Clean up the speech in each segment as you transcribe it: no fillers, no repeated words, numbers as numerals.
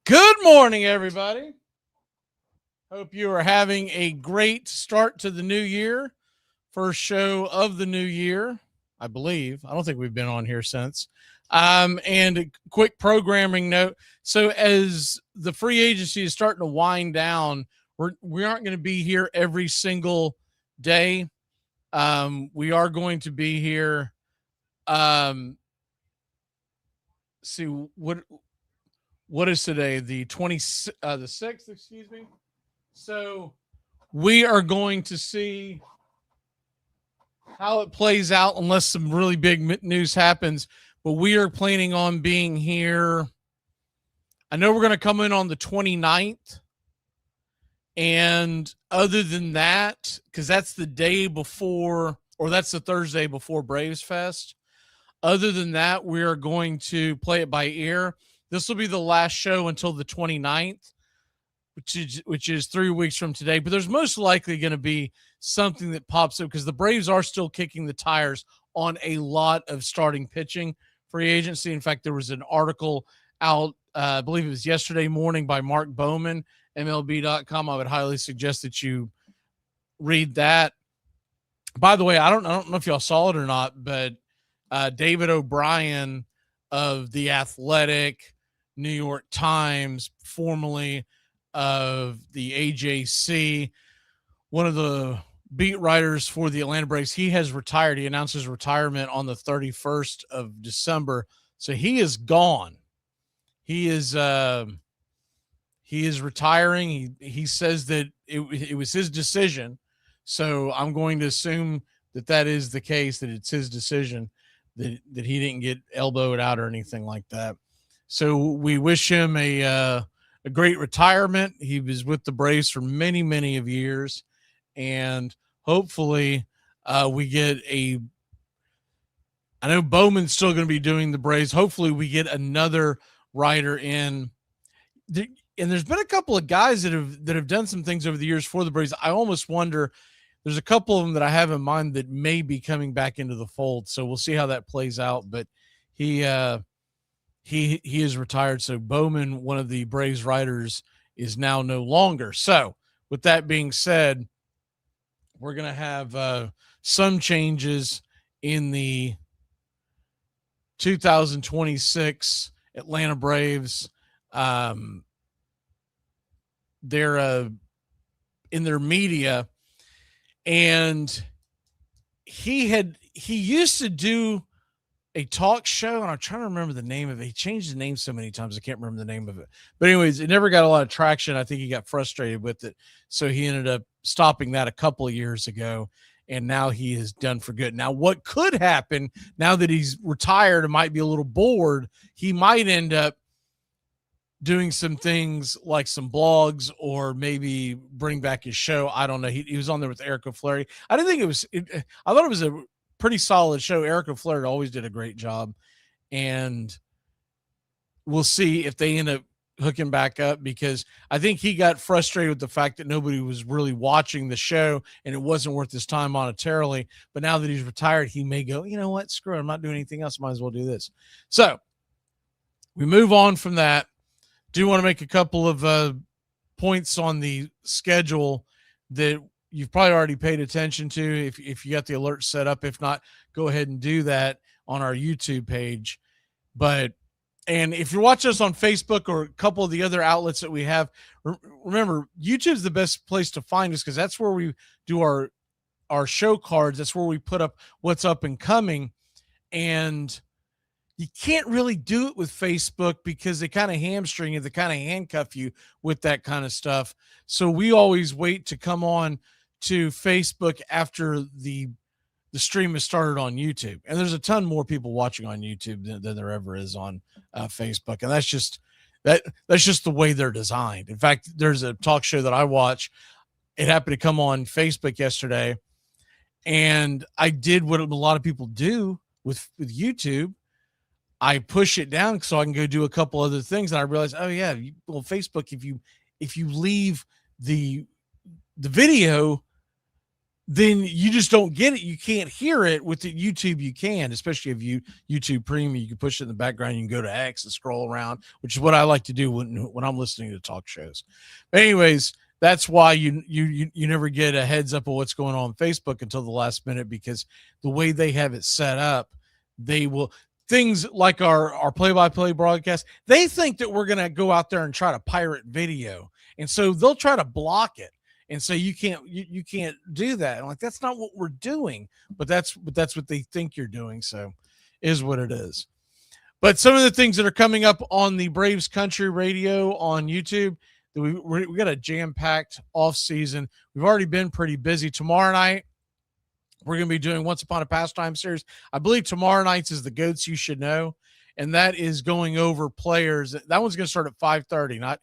Good morning, everybody. Hope you are having a great start to the new year. First show of the new year, I believe. I don't think we've been on here since. And a quick programming note. So as the free agency is starting to wind down, we aren't going to be here every single day. We are going to be here. See what is today? The 6th, excuse me. So we are going to see how it plays out unless some really big news happens. But we are planning on being here. I know we're going to come in on the 29th. And other than that, because that's the day before, or that's the Thursday before Braves Fest. Other than that, we are going to play it by ear. This will be the last show until the 29th, which is 3 weeks from today. But there's most likely going to be something that pops up because the Braves are still kicking the tires on a lot of starting pitching free agency. In fact, there was an article out, I believe it was yesterday morning, by Mark Bowman, MLB.com. I would highly suggest that you read that. By the way, I don't know if y'all saw it or not, but David O'Brien of The Athletic, New York Times, formerly of the AJC, one of the beat writers for the Atlanta Braves, he has retired. He announced his retirement on the 31st of December. So he is gone. He is retiring. He says that it was his decision. So I'm going to assume that is the case, that it's his decision, that he didn't get elbowed out or anything like that. So we wish him a great retirement. He was with the Braves for many, many of years, and hopefully we get I know Bowman's still going to be doing the Braves. Hopefully we get another writer in. And there's been a couple of guys that have done some things over the years for the Braves. I almost wonder, there's a couple of them that I have in mind that may be coming back into the fold. So we'll see how that plays out. But he is retired. So Bowman, one of the Braves writers, is now no longer. So with that being said, we're going to have some changes in the 2026 Atlanta Braves. They're in their media, and he used to do a talk show, and I'm trying to remember the name of it. He changed the name so many times I can't remember the name of it. But anyways, it never got a lot of traction. I think he got frustrated with it, so he ended up stopping that a couple of years ago, and now he is done for good. Now, what could happen now that he's retired and might be a little bored, he might end up doing some things like some blogs, or maybe bring back his show. I don't know. He was on there with Erica Fleury. I didn't think I thought it was a pretty solid show. Erica Fleury always did a great job, and we'll see if they end up hooking back up, because I think he got frustrated with the fact that nobody was really watching the show and it wasn't worth his time monetarily. But now that he's retired, he may go, you know what, screw it, I'm not doing anything else. Might as well do this. So we move on from that. Do want to make a couple of points on the schedule that you've probably already paid attention to if you got the alert set up. If not, go ahead and do that on our YouTube page. And if you're watching us on Facebook or a couple of the other outlets that we have, remember, YouTube's the best place to find us, because that's where we do our show cards. That's where we put up what's up and coming. And you can't really do it with Facebook because they kind of hamstring you. They kind of handcuff you with that kind of stuff. So we always wait to come on to Facebook after the stream has started on YouTube. And there's a ton more people watching on YouTube than there ever is on Facebook. And that's just the way they're designed. In fact, there's a talk show that I watch. It happened to come on Facebook yesterday. And I did what a lot of people do with YouTube. I push it down so I can go do a couple other things. And I realized, oh yeah, well, Facebook, if you leave the video, then you just don't get it. You can't hear it. With the YouTube. You can, especially if you YouTube Premium, you can push it in the background. You can go to X and scroll around, which is what I like to do when I'm listening to talk shows. But anyways, that's why you never get a heads up of what's going on Facebook until the last minute, because the way they have it set up, they will, things like our play-by-play broadcast, they think that we're going to go out there and try to pirate video. And so they'll try to block it. And so you can't do that. I'm like, that's not what we're doing, but that's what they think you're doing. So is what it is. But some of the things that are coming up on the Braves Country Radio on YouTube, we got a jam-packed off season. We've already been pretty busy. Tomorrow night, we're going to be doing Once Upon a Pastime series. I believe tomorrow night's is the Goats You Should Know. And that is going over players. That one's going to start at 5:30, not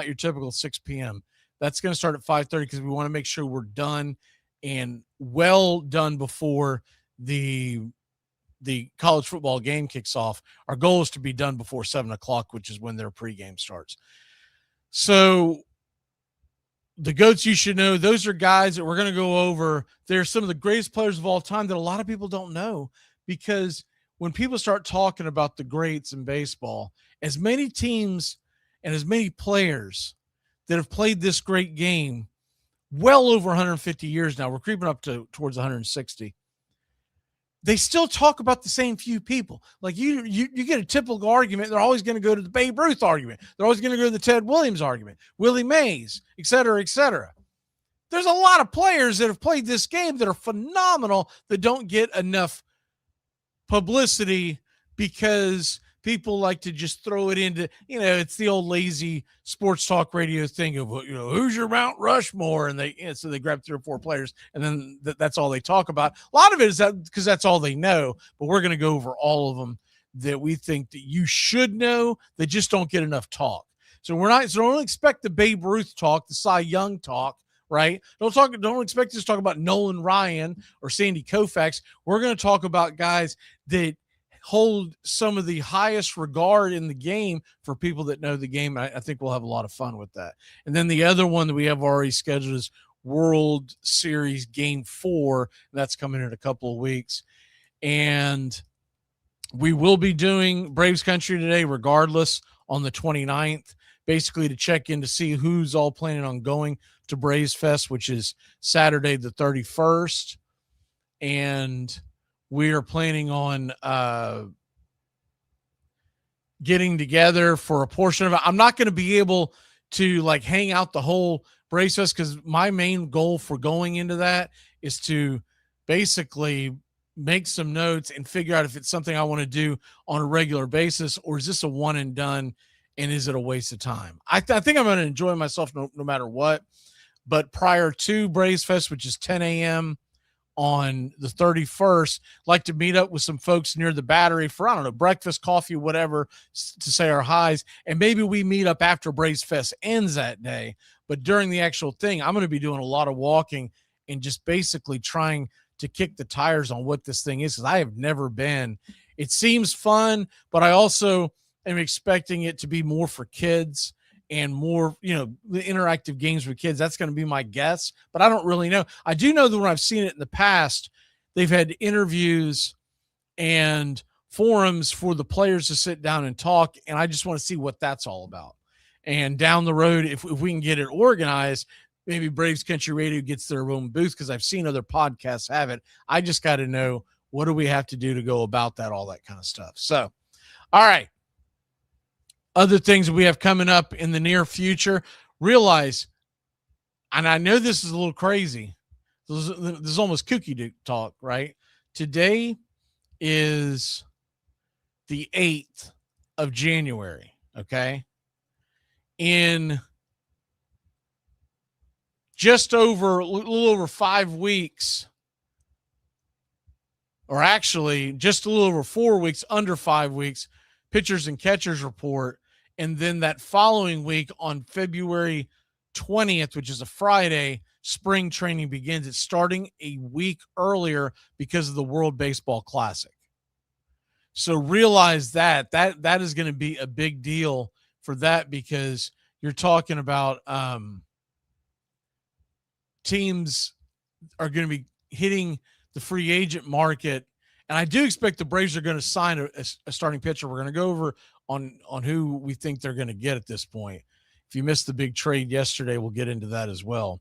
your typical 6 p.m. That's going to start at 5:30 because we want to make sure we're done and well done before the college football game kicks off. Our goal is to be done before 7 o'clock, which is when their pregame starts. So the Goats You Should Know, those are guys that we're going to go over. They're some of the greatest players of all time that a lot of people don't know, because when people start talking about the greats in baseball, as many teams and as many players that have played this great game well over 150 years now, we're creeping up towards 160. They still talk about the same few people. Like you get a typical argument, they're always going to go to the Babe Ruth argument. They're always going to go to the Ted Williams argument, Willie Mays, et cetera, et cetera. There's a lot of players that have played this game that are phenomenal that don't get enough publicity because people like to just throw it into, it's the old lazy sports talk radio thing of, who's your Mount Rushmore? And so they grab 3 or 4 players and then that's all they talk about. A lot of it is that because that's all they know, but we're going to go over all of them that we think that you should know. They just don't get enough talk. So don't expect the Babe Ruth talk, the Cy Young talk, right? Don't expect us to talk about Nolan Ryan or Sandy Koufax. We're going to talk about guys that hold some of the highest regard in the game for people that know the game. I think we'll have a lot of fun with that. And then the other one that we have already scheduled is World Series Game 4. That's coming in a couple of weeks. And we will be doing Braves Country today regardless on the 29th, basically to check in to see who's all planning on going to Braves Fest, which is Saturday the 31st. And we are planning on getting together for a portion of it. I'm not going to be able to hang out the whole Braves Fest because my main goal for going into that is to basically make some notes and figure out if it's something I want to do on a regular basis, or is this a one and done, and is it a waste of time? I think I'm going to enjoy myself no matter what. But prior to Braves Fest, which is 10 a.m., on the 31st, like to meet up with some folks near the Battery for, I don't know, breakfast, coffee, whatever, to say our highs. And maybe we meet up after Braves Fest ends that day. But during the actual thing, I'm going to be doing a lot of walking and just basically trying to kick the tires on what this thing is, because I have never been. It seems fun, but I also am expecting it to be more for kids. and more, the interactive games with kids. That's going to be my guess, but I don't really know. I do know that when I've seen it in the past, they've had interviews and forums for the players to sit down and talk. And I just want to see what that's all about. And down the road, if we can get it organized, maybe Braves Country Radio gets their own booth, because I've seen other podcasts have it. I just got to know, what do we have to do to go about that, all that kind of stuff. So, all right. Other things that we have coming up in the near future, realize, and I know this is a little crazy, this is almost kooky talk, right? Today is the 8th of January, okay? In just over a little over 5 weeks, or actually just a little over 4 weeks, under 5 weeks, pitchers and catchers report. And then that following week on February 20th, which is a Friday, spring training begins. It's starting a week earlier because of the World Baseball Classic. So realize that is going to be a big deal for that, because you're talking about teams are going to be hitting the free agent market. And I do expect the Braves are going to sign a starting pitcher. We're going to go over on who we think they're going to get at this point. If you missed the big trade yesterday, we'll get into that as well.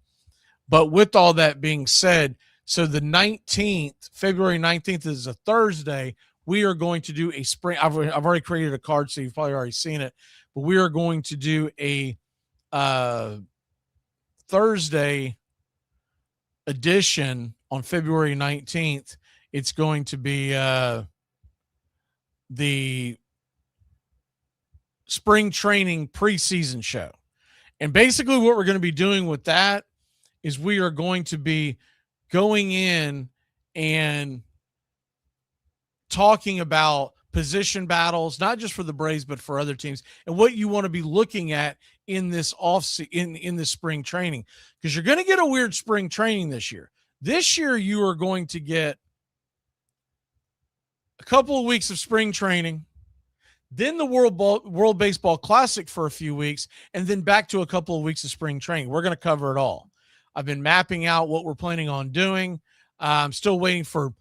But with all that being said, so the 19th, February 19th is a Thursday. We are going to do a spring. I've already created a card, so you've probably already seen it. But we are going to do a Thursday edition on February 19th. It's going to be the spring training preseason show. And basically what we're going to be doing with that is we are going to be going in and talking about position battles, not just for the Braves, but for other teams, and what you want to be looking at in this in this spring training, because you're going to get a weird spring training this year. This year, you are going to get a couple of weeks of spring training, then the World Baseball Classic for a few weeks, and then back to a couple of weeks of spring training. We're going to cover it all. I've been mapping out what we're planning on doing. I'm still waiting for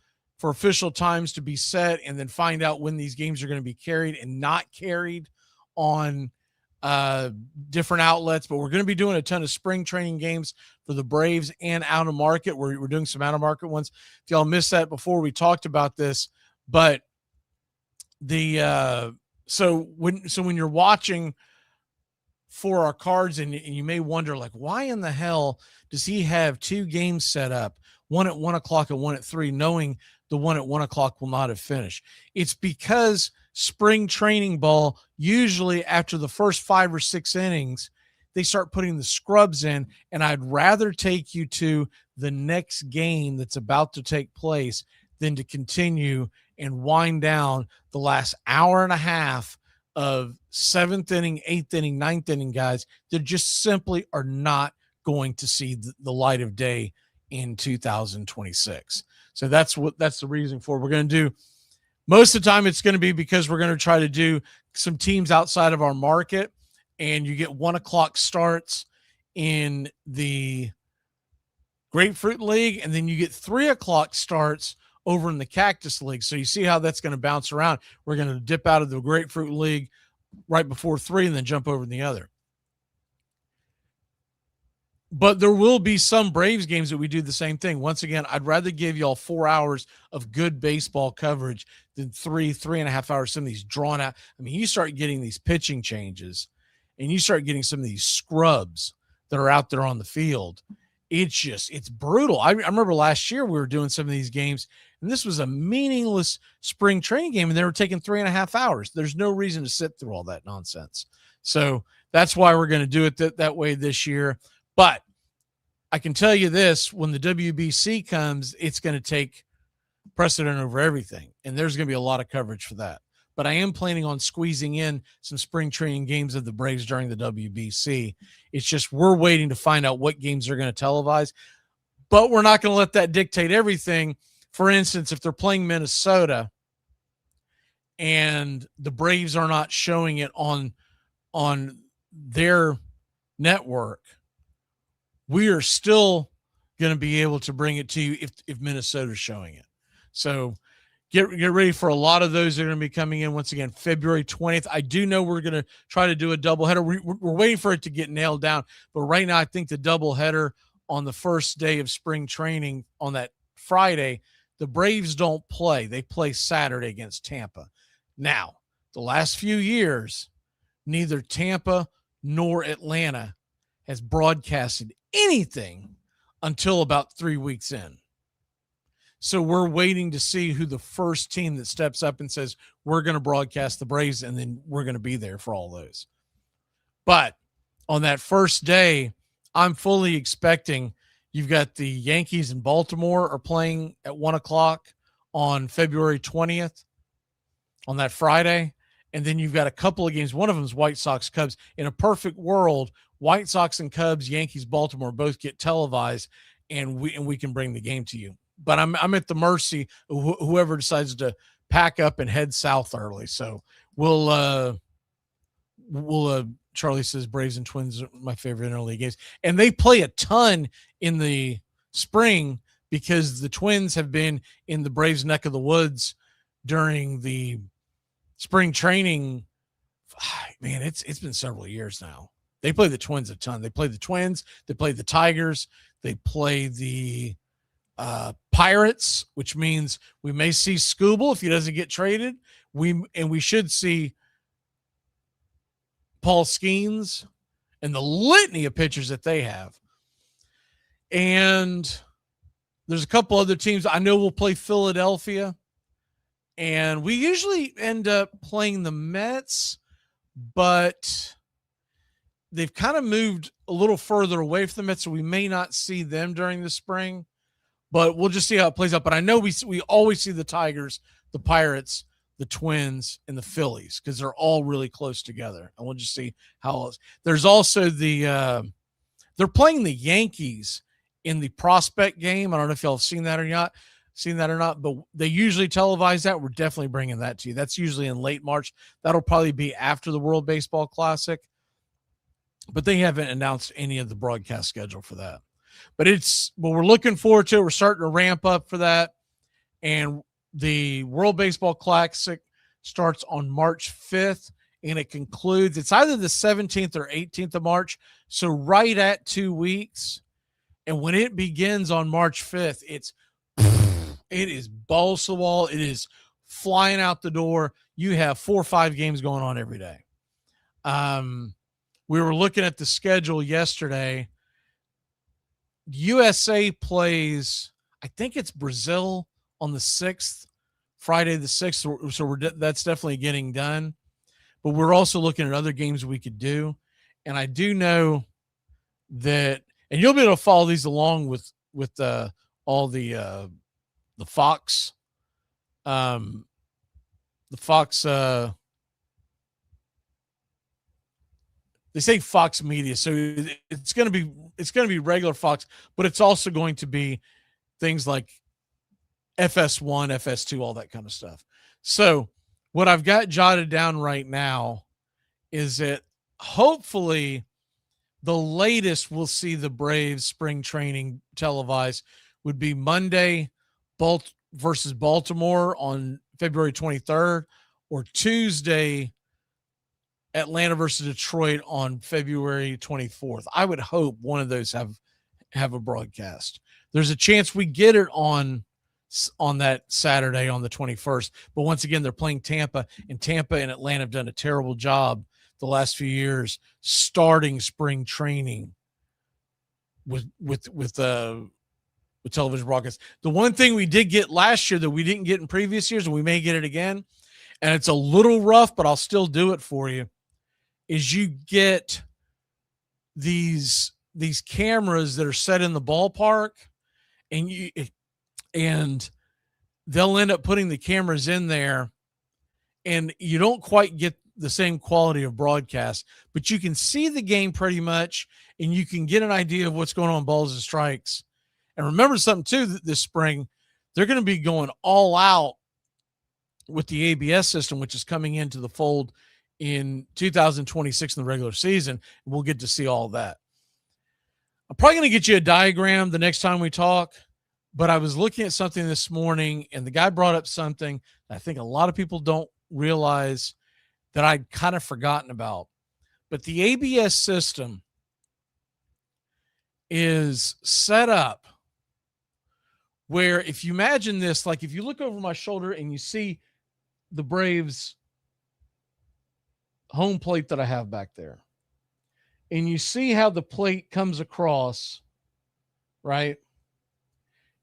official times to be set, and then find out when these games are going to be carried and not carried on different outlets. But we're going to be doing a ton of spring training games for the Braves and out of market. We're doing some out of market ones. If y'all missed that before, we talked about this, but so when you're watching for our cards, and you may wonder, like, why in the hell does he have two games set up, one at 1 o'clock and one at 3, knowing the one at 1 o'clock will not have finished? It's because spring training ball, usually after the first 5 or 6 innings, they start putting the scrubs in, and I'd rather take you to the next game that's about to take place than to continue and wind down the last hour and a half of 7th inning, 8th inning, 9th inning guys that just simply are not going to see the light of day in 2026. So that's the reason for it. We're going to do, most of the time it's going to be because we're going to try to do some teams outside of our market, and you get 1 o'clock starts in the Grapefruit League, and then you get 3 o'clock starts over in the Cactus League. So you see how that's going to bounce around. We're going to dip out of the Grapefruit League right before 3 and then jump over in the other. But there will be some Braves games that we do the same thing. Once again, I'd rather give y'all 4 hours of good baseball coverage than 3.5 hours, some of these drawn out. I mean, you start getting these pitching changes, and you start getting some of these scrubs that are out there on the field. It's brutal. I remember last year we were doing some of these games, and this was a meaningless spring training game, and they were taking 3.5 hours. There's no reason to sit through all that nonsense. So that's why we're going to do it that way this year. But I can tell you this, when the WBC comes, it's going to take precedent over everything, and there's going to be a lot of coverage for that. But I am planning on squeezing in some spring training games of the Braves during the WBC. It's just we're waiting to find out what games they're going to televise, but we're not going to let that dictate everything. For instance, if they're playing Minnesota and the Braves are not showing it on their network, we are still going to be able to bring it to you if Minnesota's showing it. So get ready for a lot of those that are going to be coming in once again February 20th. I do know we're going to try to do a doubleheader. We're waiting for it to get nailed down, but right now I think the doubleheader on the first day of spring training on that Friday, the Braves don't play. They play Saturday against Tampa. Now, the last few years, neither Tampa nor Atlanta has broadcasted anything until about 3 weeks in. So we're waiting to see who the first team that steps up and says, we're going to broadcast the Braves, and then we're going to be there for all those. But on that first day, I'm fully expecting you've got the Yankees in Baltimore are playing at 1 o'clock on February 20th on that Friday. And then you've got a couple of games. One of them is White Sox Cubs. In a perfect world, White Sox and Cubs, Yankees, Baltimore both get televised, and we can bring the game to you. But I'm at the mercy of whoever decides to pack up and head south early. So we'll Charlie says Braves and Twins are my favorite interleague games, and they play a ton in the spring because the Twins have been in the Braves neck of the woods during the spring training. Man, it's been several years now. They play the Twins a ton. They play the Twins. They play the Tigers. They play the Pirates, which means we may see Scooble if he doesn't get traded. We should see Paul Skeens and the litany of pitchers that they have. And there's a couple other teams. I know we'll play Philadelphia, and we usually end up playing the Mets, but they've kind of moved a little further away from the Mets, so we may not see them during the spring, but we'll just see how it plays out. But I know we always see the Tigers, the Pirates, the Twins, and the Phillies because they're all really close together. And we'll just see how else. There's also they're playing the Yankees in the prospect game. I don't know if y'all have seen that or not, but they usually televise that. We're definitely bringing that to you. That's usually in late March. That'll probably be after the World Baseball Classic, but they haven't announced any of the broadcast schedule for that. But we're looking forward to it. We're starting to ramp up for that. And the World Baseball Classic starts on March 5th, and it concludes. It's either the 17th or 18th of March, so right at 2 weeks. And when it begins on March 5th, it is balls to the wall. It is flying out the door. You have 4 or 5 games going on every day. We were looking at the schedule yesterday. USA plays, I think it's Brazil on the 6th, Friday the 6th. So that's definitely getting done. But we're also looking at other games we could do. And I do know that, and you'll be able to follow these along with all the Fox, they say Fox Media, so it's going to be regular Fox, but it's also going to be things like FS1, FS2, all that kind of stuff. So what I've got jotted down right now is that hopefully the latest we'll see the Braves spring training televised would be Monday versus Baltimore on February 23rd, or Tuesday Atlanta versus Detroit on February 24th. I would hope one of those have a broadcast. There's a chance we get it on that Saturday on the 21st. But once again, they're playing Tampa, and Tampa and Atlanta have done a terrible job the last few years starting spring training with television broadcasts. The one thing we did get last year that we didn't get in previous years, and we may get it again, and it's a little rough, but I'll still do it for you, is you get these cameras that are set in the ballpark, and they'll end up putting the cameras in there, and you don't quite get the same quality of broadcast, but you can see the game pretty much, and you can get an idea of what's going on balls and strikes. And remember something too, this spring, they're going to be going all out with the ABS system, which is coming into the fold in 2026 in the regular season. We'll get to see all of that. I'm probably going to get you a diagram the next time we talk, but I was looking at something this morning, and the guy brought up something that I think a lot of people don't realize that I'd kind of forgotten about. But the ABS system is set up where, if you imagine this, like if you look over my shoulder and you see the Braves home plate that I have back there, and you see how the plate comes across, right?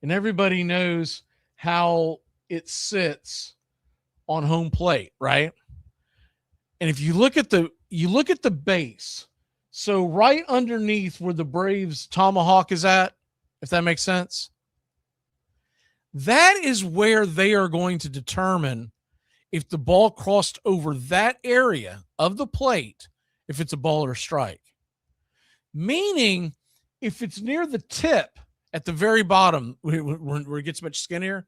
And everybody knows how it sits on home plate, right? And if you look at the base, so right underneath where the Braves tomahawk is at, if that makes sense, that is where they are going to determine if the ball crossed over that area of the plate, if it's a ball or a strike. Meaning, if it's near the tip at the very bottom, where it gets much skinnier,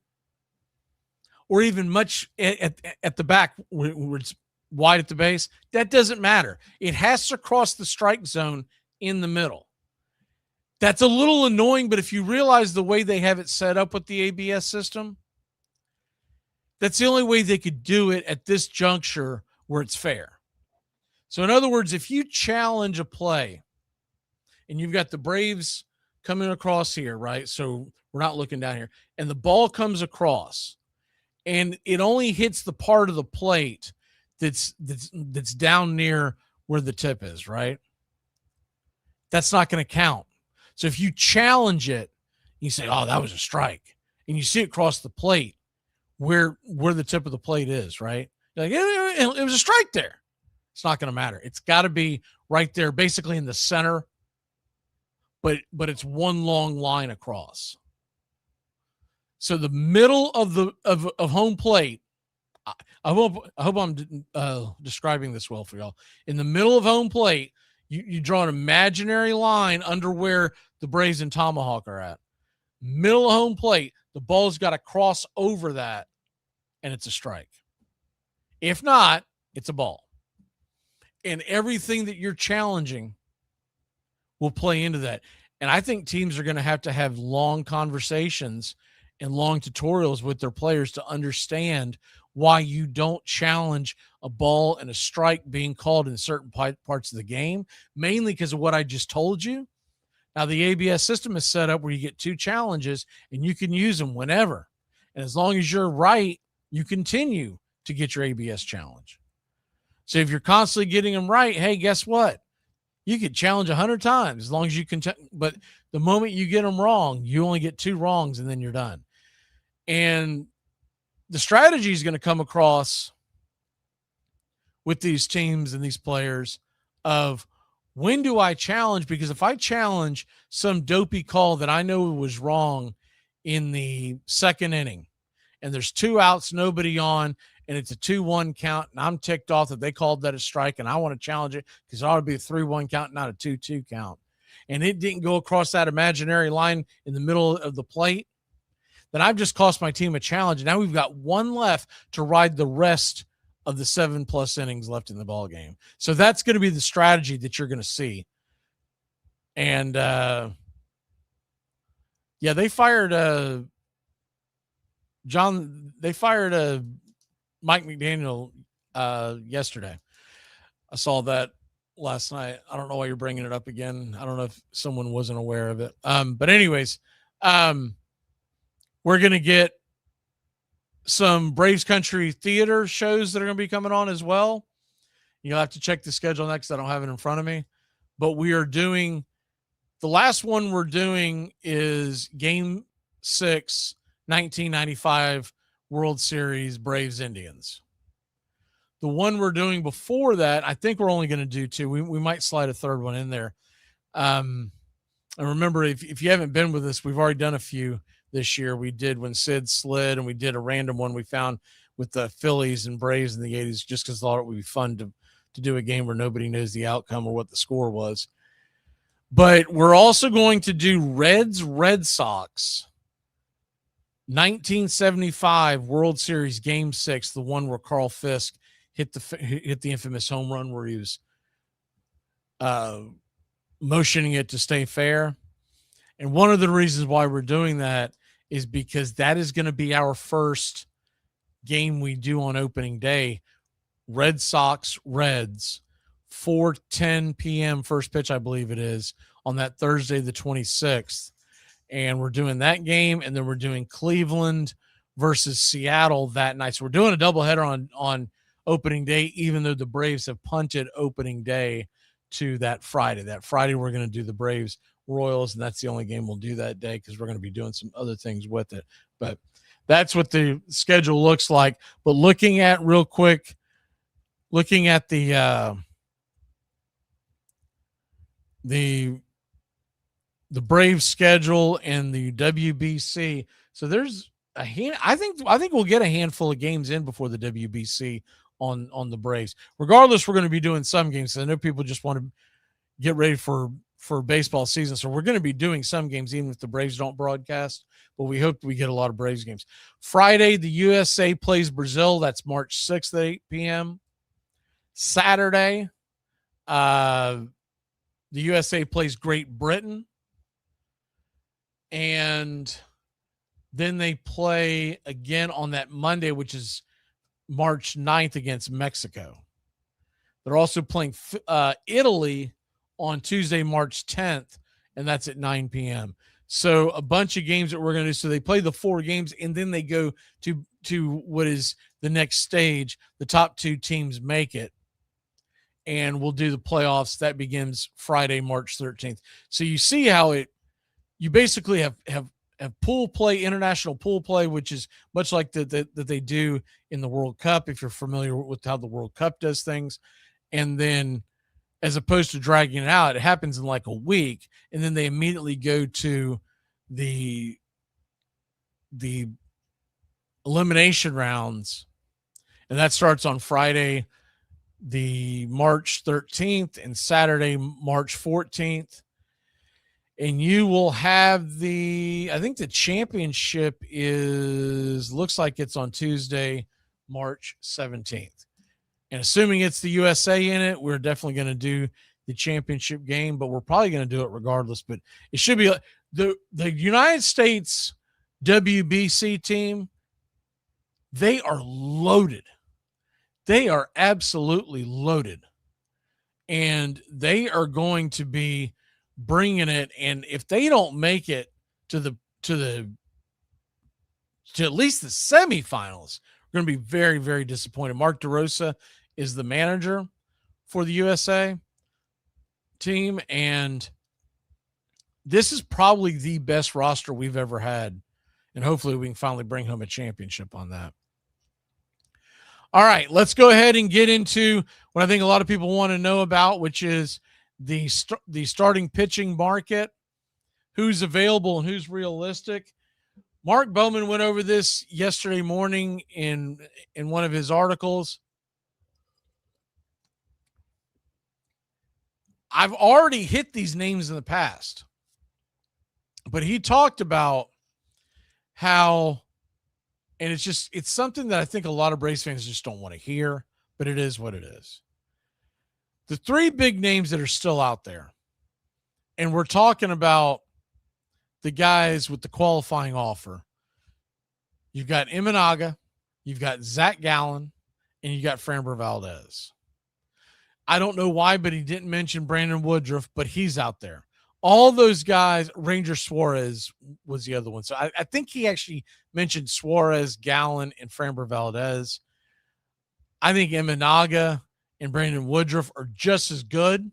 or even much at the back where it's wide at the base, that doesn't matter. It has to cross the strike zone in the middle. That's a little annoying, but if you realize the way they have it set up with the ABS system, that's the only way they could do it at this juncture where it's fair. So in other words, if you challenge a play and you've got the Braves coming across here, right? So we're not looking down here, and the ball comes across and it only hits the part of the plate that's down near where the tip is, right? That's not going to count. So if you challenge it, you say, oh, that was a strike, and you see it cross the plate where the tip of the plate is, right? You're like, it was a strike there. It's not going to matter. It's got to be right there, basically in the center, but it's one long line across. So the middle of home plate, I hope I'm describing this well for y'all. In the middle of home plate, you draw an imaginary line under where the Braves and tomahawk are at. Middle of home plate, the ball's got to cross over that, and it's a strike. If not, it's a ball. And everything that you're challenging will play into that. And I think teams are going to have long conversations and long tutorials with their players to understand why you don't challenge a ball and a strike being called in certain parts of the game, mainly because of what I just told you. Now, the ABS system is set up where you get two challenges and you can use them whenever. And as long as you're right, you continue to get your ABS challenge. So if you're constantly getting them right, hey, guess what? You could challenge 100 times as long as you can. But the moment you get them wrong, you only get 2 wrongs and then you're done. And the strategy is going to come across with these teams and these players of, when do I challenge? Because if I challenge some dopey call that I know was wrong in the second inning, and there's 2 outs, nobody on, and it's a 2-1 count, and I'm ticked off that they called that a strike, and I want to challenge it because it ought to be a 3-1 count, not a 2-2 count, and it didn't go across that imaginary line in the middle of the plate, then I've just cost my team a challenge. Now we've got 1 left to ride the rest of the 7+ innings left in the ball game. So that's going to be the strategy that you're going to see. And they fired Mike McDaniel yesterday. I saw that last night. I don't know why you're bringing it up again. I don't know if someone wasn't aware of it. But anyways, we're going to get some Braves Country Theater shows that are going to be coming on as well. You'll have to check the schedule on that because I don't have it in front of me. But we are doing, the last one we're doing is Game 6, 1995 World Series Braves Indians. The one we're doing before that, I think we're only going to do 2. We might slide a third one in there. And remember, if you haven't been with us, we've already done a few this year. We did when Sid slid, and we did a random one we found with the Phillies and Braves in the 80s, just because I thought it would be fun to do a game where nobody knows the outcome or what the score was. But we're also going to do Reds Red Sox 1975 World Series Game 6, the one where Carl Fisk hit the infamous home run where he was motioning it to stay fair. And one of the reasons why we're doing that is because that is going to be our first game we do on opening day. Red Sox Reds, 4:10 p.m. first pitch, I believe it is, on that Thursday, the 26th. And we're doing that game, and then we're doing Cleveland versus Seattle that night. So we're doing a doubleheader on opening day, even though the Braves have punted opening day to that Friday. That Friday, we're going to do the Braves Royals, and that's the only game we'll do that day because we're going to be doing some other things with it. But that's what the schedule looks like. But looking at the Braves schedule and the WBC. So there's I think we'll get a handful of games in before the WBC on the Braves. Regardless, we're going to be doing some games. So I know people just want to get ready for baseball season. So we're going to be doing some games even if the Braves don't broadcast, but we hope we get a lot of Braves games. Friday, the USA plays Brazil. That's March 6th at 8 p.m. Saturday, the USA plays Great Britain. And then they play again on that Monday, which is March 9th against Mexico. They're also playing Italy on Tuesday, March 10th, and that's at 9 p.m. So a bunch of games that we're going to do. So they play the 4 games, and then they go to what is the next stage. The top 2 teams make it, and we'll do the playoffs. That begins Friday, March 13th. So you see how you basically have pool play, international pool play, which is much like that they do in the World Cup, if you're familiar with how the World Cup does things. And then as opposed to dragging it out, it happens in like a week, and then they immediately go to the elimination rounds, and that starts on Friday, the March 13th, and Saturday, March 14th. And you will have I think the championship looks like it's on Tuesday, March 17th. And assuming it's the USA in it, we're definitely going to do the championship game, but we're probably going to do it regardless. But it should be the United States WBC team. They are loaded. They are absolutely loaded. And they are going to be bringing it. And if they don't make it to at least the semifinals, we're going to be very, very disappointed. Mark DeRosa is the manager for the USA team, and this is probably the best roster we've ever had, and hopefully we can finally bring home a championship on that. All right, let's go ahead and get into what I think a lot of people want to know about, which is the starting pitching market, who's available and who's realistic. Mark Bowman went over this yesterday morning in one of his articles. I've already hit these names in the past, but he talked about how, and it's something that I think a lot of Braves fans just don't want to hear, but it is what it is. The 3 big names that are still out there, and we're talking about the guys with the qualifying offer. You've got Imanaga, you've got Zach Gallen, and you got Framber Valdez. I don't know why, but he didn't mention Brandon Woodruff, but he's out there. All those guys, Ranger Suarez was the other one. So I think he actually mentioned Suarez, Gallen, and Framber Valdez. I think Imanaga and Brandon Woodruff are just as good.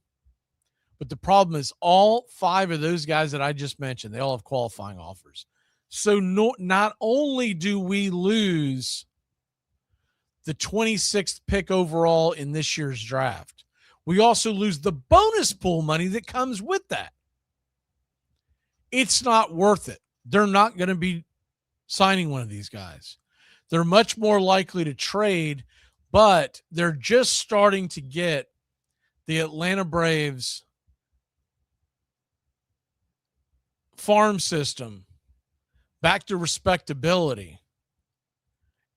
But the problem is all 5 of those guys that I just mentioned, they all have qualifying offers. So not only do we lose the 26th pick overall in this year's draft, we also lose the bonus pool money that comes with that. It's not worth it. They're not going to be signing one of these guys. They're much more likely to trade, but they're just starting to get the Atlanta Braves farm system back to respectability.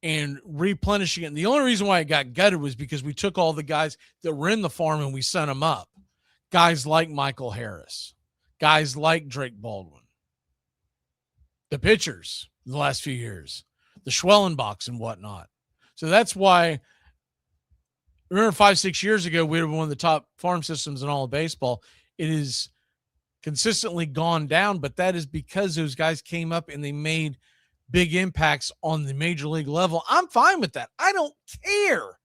and replenishing it. And the only reason why it got gutted was because we took all the guys that were in the farm and we sent them up. Guys like Michael Harris, guys like Drake Baldwin, the pitchers in the last few years, the Schwellenbachs and whatnot. So that's why, remember 5-6 years ago, we were one of the top farm systems in all of baseball. It is consistently gone down, but that is because those guys came up and they made big impacts on the major league level. I'm fine with that. I don't care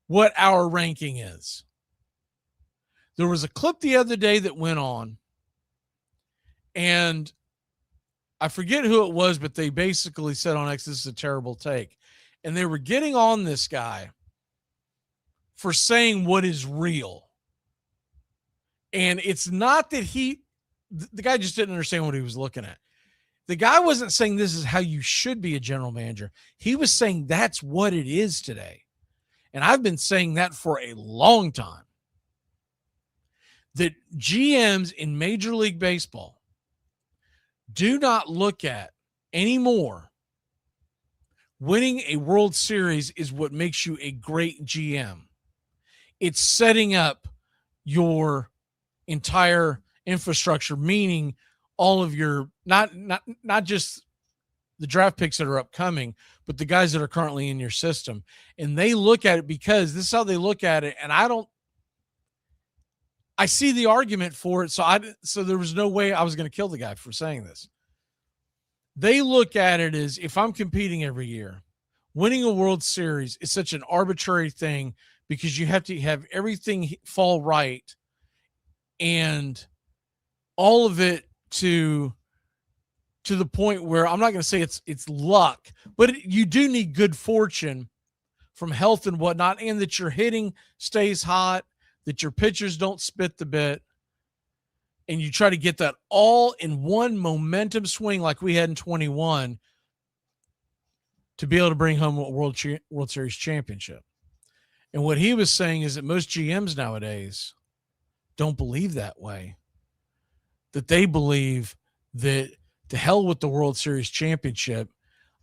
what our ranking is. There was a clip the other day that went on, and I forget who it was, but they basically said on X, this is a terrible take. And they were getting on this guy for saying what is real. And it's not that the guy just didn't understand what he was looking at. The guy wasn't saying this is how you should be a general manager. He was saying that's what it is today. And I've been saying that for a long time. That GMs in Major League Baseball do not look at anymore. Winning a World Series is what makes you a great GM. It's setting up your entire infrastructure, meaning all of your, not just the draft picks that are upcoming, but the guys that are currently in your system. And they look at it because this is how they look at it. And I see the argument for it. So there was no way I was going to kill the guy for saying this. They look at it as, if I'm competing every year, winning a World Series is such an arbitrary thing because you have to have everything fall right and all of it to the point where I'm not going to say it's luck, but you do need good fortune from health and whatnot, and that your hitting stays hot, that your pitchers don't spit the bit, and you try to get that all in one momentum swing like we had in 21 to be able to bring home a World Series championship. And what he was saying is that most GMs nowadays don't believe that way, that they believe that to hell with the World Series championship,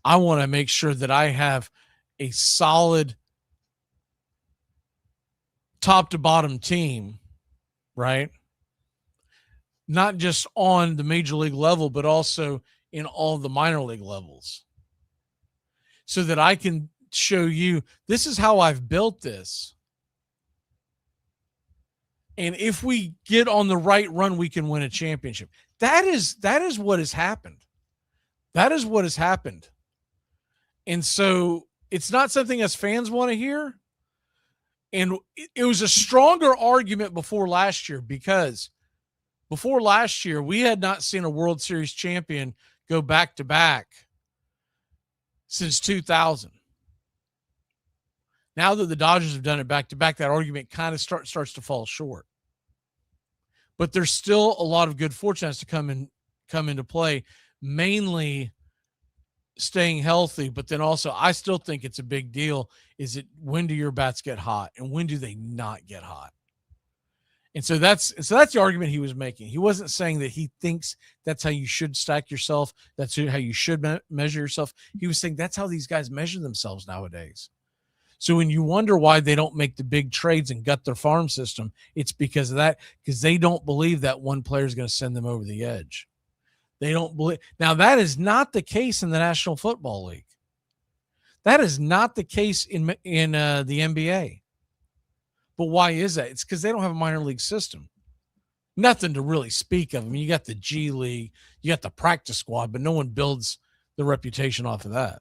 I want to make sure that I have a solid top to bottom team, right? Not just on the major league level, but also in all the minor league levels, so that I can show you, this is how I've built this. And if we get on the right run, we can win a championship. That is what has happened. That is what has happened. And so it's not something us fans want to hear. And it was a stronger argument before last year, because before last year, we had not seen a World Series champion go back-to-back since 2000. Now that the Dodgers have done it back-to-back, that argument kind of starts to fall short. But there's still a lot of good fortune has to come into play, mainly staying healthy. But then also, I still think it's a big deal. Is it, when do your bats get hot and when do they not get hot? And so that's the argument he was making. He wasn't saying that he thinks that's how you should stack yourself. That's how you should measure yourself. He was saying that's how these guys measure themselves nowadays. So when you wonder why they don't make the big trades and gut their farm system, it's because of that, because they don't believe that one player is going to send them over the edge. They don't believe. Now, that is not the case in the National Football League. That is not the case in the NBA. But why is that? It's because they don't have a minor league system. Nothing to really speak of. I mean, you got the G League, you got the practice squad, but no one builds the reputation off of that.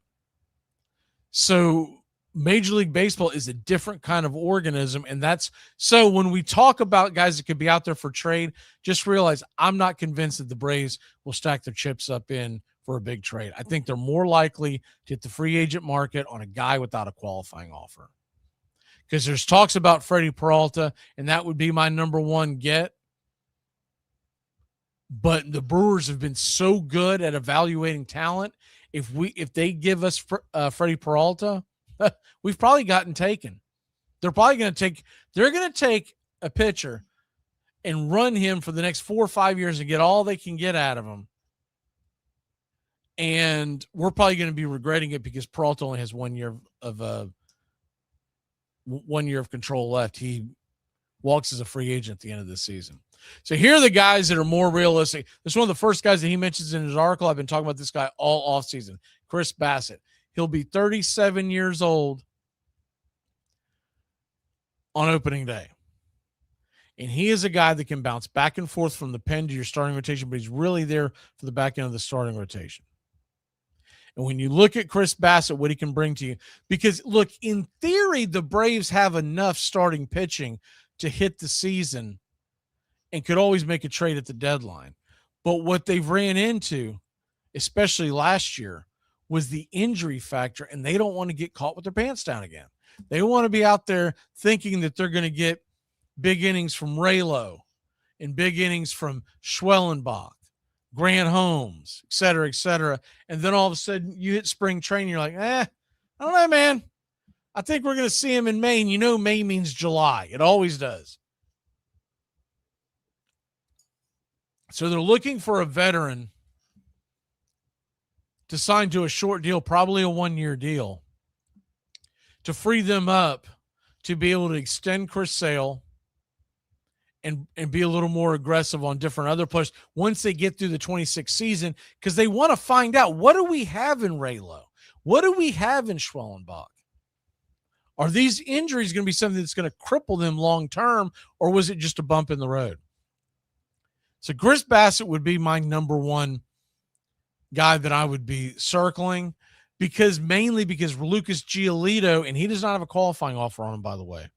So Major League Baseball is a different kind of organism. And that's so when we talk about guys that could be out there for trade, just realize I'm not convinced that the Braves will stack their chips up in for a big trade. I think they're more likely to hit the free agent market on a guy without a qualifying offer. Because there's talks about Freddie Peralta, and that would be my number one get. But the Brewers have been so good at evaluating talent. If they give us Freddie Peralta, we've probably gotten taken. They're going to take a pitcher and run him for the next 4 or 5 years and get all they can get out of him. And we're probably going to be regretting it because Peralta only has 1 year of 1 year of control left. He walks as a free agent at the end of this season. So here are the guys that are more realistic. This is one of the first guys that he mentions in his article. I've been talking about this guy all offseason, Chris Bassett. He'll be 37 years old on opening day. And he is a guy that can bounce back and forth from the pen to your starting rotation, but he's really there for the back end of the starting rotation. And when you look at Chris Bassett, what he can bring to you, because look, in theory, the Braves have enough starting pitching to hit the season and could always make a trade at the deadline. But what they've ran into, especially last year, was the injury factor, and they don't want to get caught with their pants down again. They want to be out there thinking that they're going to get big innings from Raylo and big innings from Schwellenbach, Grant Holmes, et cetera, and then all of a sudden you hit spring training, you're like, I don't know, man. I think we're going to see him in May, and you know May means July. It always does. So they're looking for a veteran to sign to a short deal, probably a 1-year deal, to free them up to be able to extend Chris Sale and be a little more aggressive on different other players once they get through the 26th season, because they want to find out, what do we have in Raylo? What do we have in Schwellenbach? Are these injuries going to be something that's going to cripple them long term, or was it just a bump in the road? So Chris Bassett would be my number one guy that I would be circling, mainly because Lucas Giolito, and he does not have a qualifying offer on him, by the way,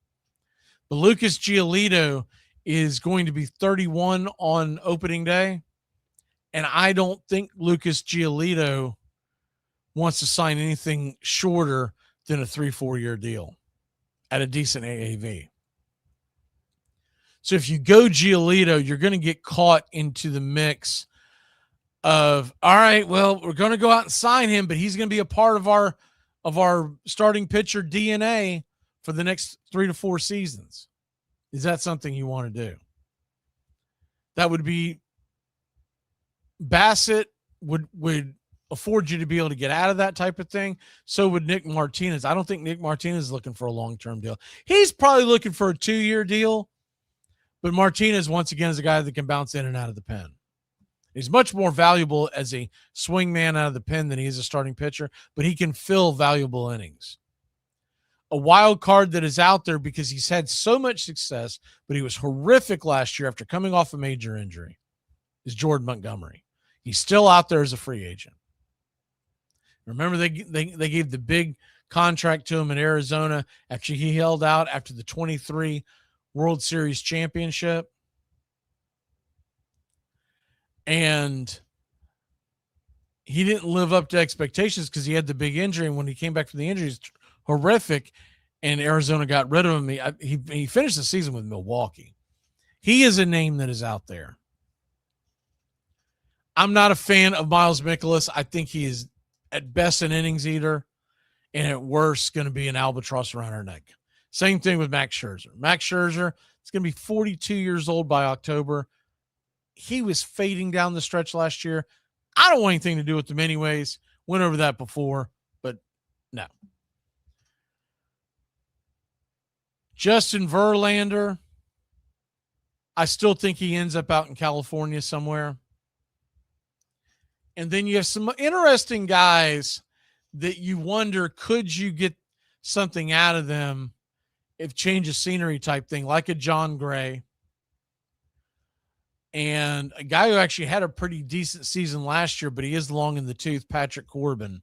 but Lucas Giolito is going to be 31 on opening day, and I don't think Lucas Giolito wants to sign anything shorter than a 3-4 year deal at a decent AAV. So if you go Giolito, you're going to get caught into the mix of, all right, well, we're going to go out and sign him, but he's going to be a part of our starting pitcher DNA for the next 3 to 4 seasons. Is that something you want to do? That would be, Bassett would afford you to be able to get out of that type of thing. So would Nick Martinez. I don't think Nick Martinez is looking for a long-term deal. He's probably looking for a 2-year deal, but Martinez, once again, is a guy that can bounce in and out of the pen. He's much more valuable as a swing man out of the pen than he is a starting pitcher, but he can fill valuable innings. A wild card that is out there because he's had so much success, but he was horrific last year after coming off a major injury, is Jordan Montgomery. He's still out there as a free agent. Remember, they gave the big contract to him in Arizona after he held out after the 23 World Series championship. And he didn't live up to expectations because he had the big injury. And when he came back from the injury, it's horrific, and Arizona got rid of him. He finished the season with Milwaukee. He is a name that is out there. I'm not a fan of Miles Mikolas. I think he is at best an innings eater, and at worst going to be an albatross around our neck. Same thing with Max Scherzer. Max Scherzer is going to be 42 years old by October. He was fading down the stretch last year. I don't want anything to do with him anyways. Went over that before, but no. Justin Verlander, I still think he ends up out in California somewhere. And then you have some interesting guys that you wonder, could you get something out of them if change of scenery type thing, like a John Gray, and a guy who actually had a pretty decent season last year, but he is long in the tooth, Patrick Corbin.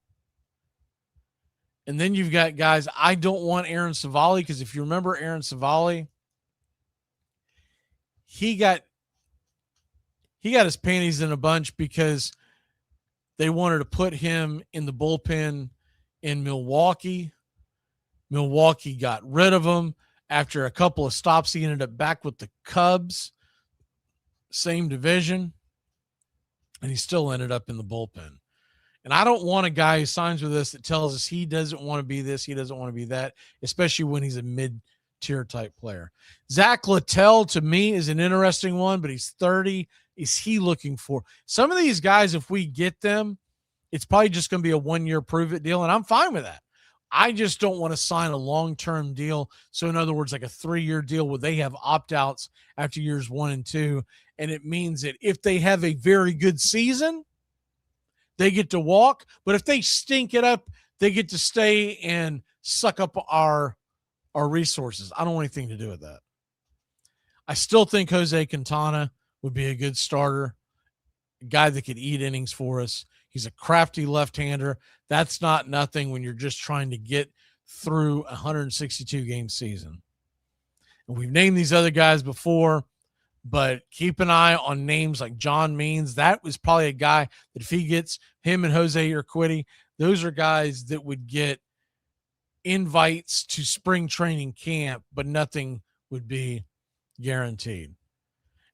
And then you've got guys, I don't want Aaron Savali, because if you remember Aaron Savali, he got his panties in a bunch because they wanted to put him in the bullpen in Milwaukee. Milwaukee got rid of him. After a couple of stops, he ended up back with the Cubs, same division, and he still ended up in the bullpen. And I don't want a guy who signs with us that tells us he doesn't want to be this, he doesn't want to be that, especially when he's a mid-tier type player. Zach Littell, to me, is an interesting one, but he's 30. Is he looking for some of these guys? If we get them, It's probably just going to be a 1-year prove it deal, and I'm fine with that. I just don't want to sign a long-term deal. So in other words, like a 3-year deal where they have opt-outs after years 1 and 2. And it means that if they have a very good season, they get to walk. But if they stink it up, they get to stay and suck up our resources. I don't want anything to do with that. I still think Jose Quintana would be a good starter, a guy that could eat innings for us. He's a crafty left-hander. That's not nothing when you're just trying to get through a 162-game season. And we've named these other guys before, but keep an eye on names like John Means. That was probably a guy that if he gets him and Jose Urquidy, those are guys that would get invites to spring training camp, but nothing would be guaranteed.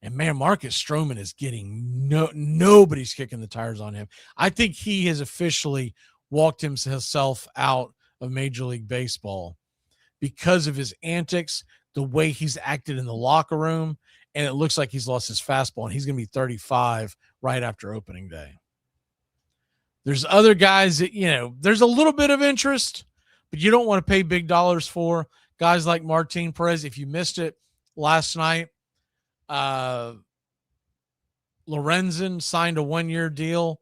And man, Marcus Stroman is getting nobody's kicking the tires on him. I think he has officially walked himself out of Major League Baseball because of his antics, the way he's acted in the locker room, and it looks like he's lost his fastball, and he's going to be 35 right after opening day. There's other guys that, there's a little bit of interest, but you don't want to pay big dollars for. Guys like Martin Perez, if you missed it last night, Lorenzen signed a 1-year deal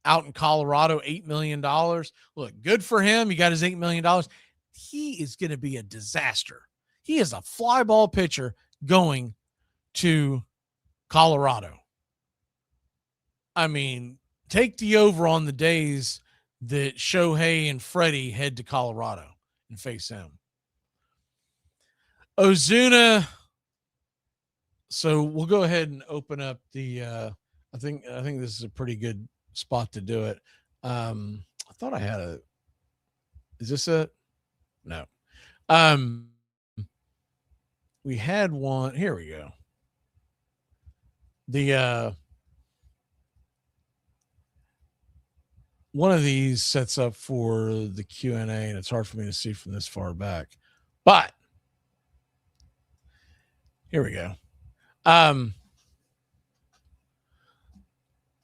out in Colorado, $8 million. Look, good for him. He got his $8 million. He is going to be a disaster. He is a fly ball pitcher going to Colorado. I mean, take the over on the days that Shohei and Freddie head to Colorado and face him. Ozuna. So we'll go ahead and open up the I think this is a pretty good spot to do it. I thought I had is this it? No. We had one. Here we go. The one of these sets up for the Q&A, and it's hard for me to see from this far back. But here we go.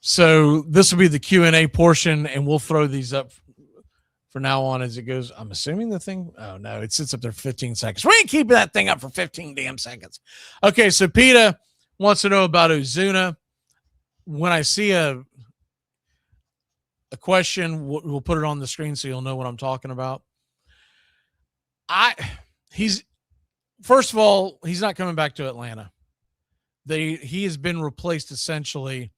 So this will be the Q&A portion, and we'll throw these up for now on as it goes. I'm assuming the thing, oh no, it sits up there 15 seconds. We ain't keeping that thing up for 15 damn seconds. Okay, so PETA wants to know about Ozuna. When I see a question, we'll put it on the screen so you'll know what I'm talking about. First of all, he's not coming back to Atlanta. He has been replaced essentially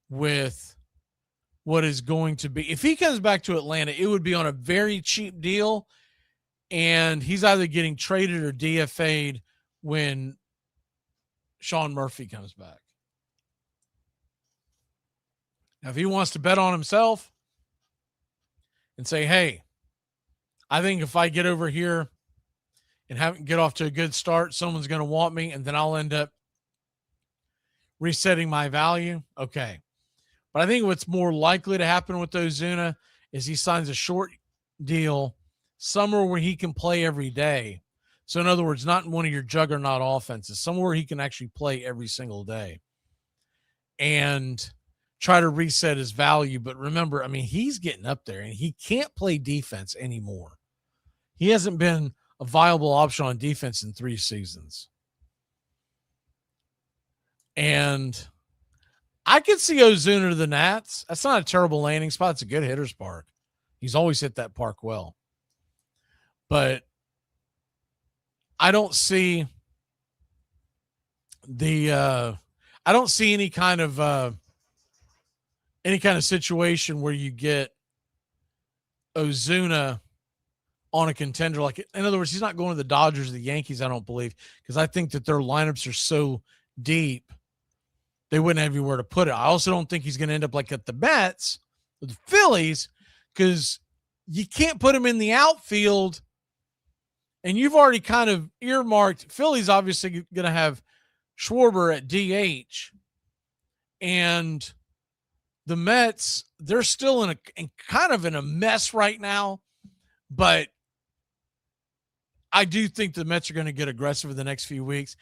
with what is going to be, if he comes back to Atlanta, it would be on a very cheap deal, and he's either getting traded or DFA'd when Sean Murphy comes back. Now, if he wants to bet on himself and say, hey, I think if I get over here and get off to a good start, someone's going to want me, and then I'll end up resetting my value. Okay. But I think what's more likely to happen with Ozuna is he signs a short deal somewhere where he can play every day. So in other words, not in one of your juggernaut offenses, somewhere he can actually play every single day and try to reset his value. But remember, I mean, he's getting up there and he can't play defense anymore. He hasn't been a viable option on defense in 3 seasons. And I could see Ozuna to the Nats. That's not a terrible landing spot. It's a good hitter's park. He's always hit that park well. But I don't see I don't see any kind of situation where you get Ozuna on a contender. Like, in other words, he's not going to the Dodgers or the Yankees, I don't believe, because I think that their lineups are so deep they wouldn't have anywhere to put it. I also don't think he's going to end up like at the Mets with the Phillies, because you can't put him in the outfield, and you've already kind of earmarked. Phillies obviously going to have Schwarber at DH, and the Mets, they're still in kind of in a mess right now, but I do think the Mets are going to get aggressive in the next few weeks.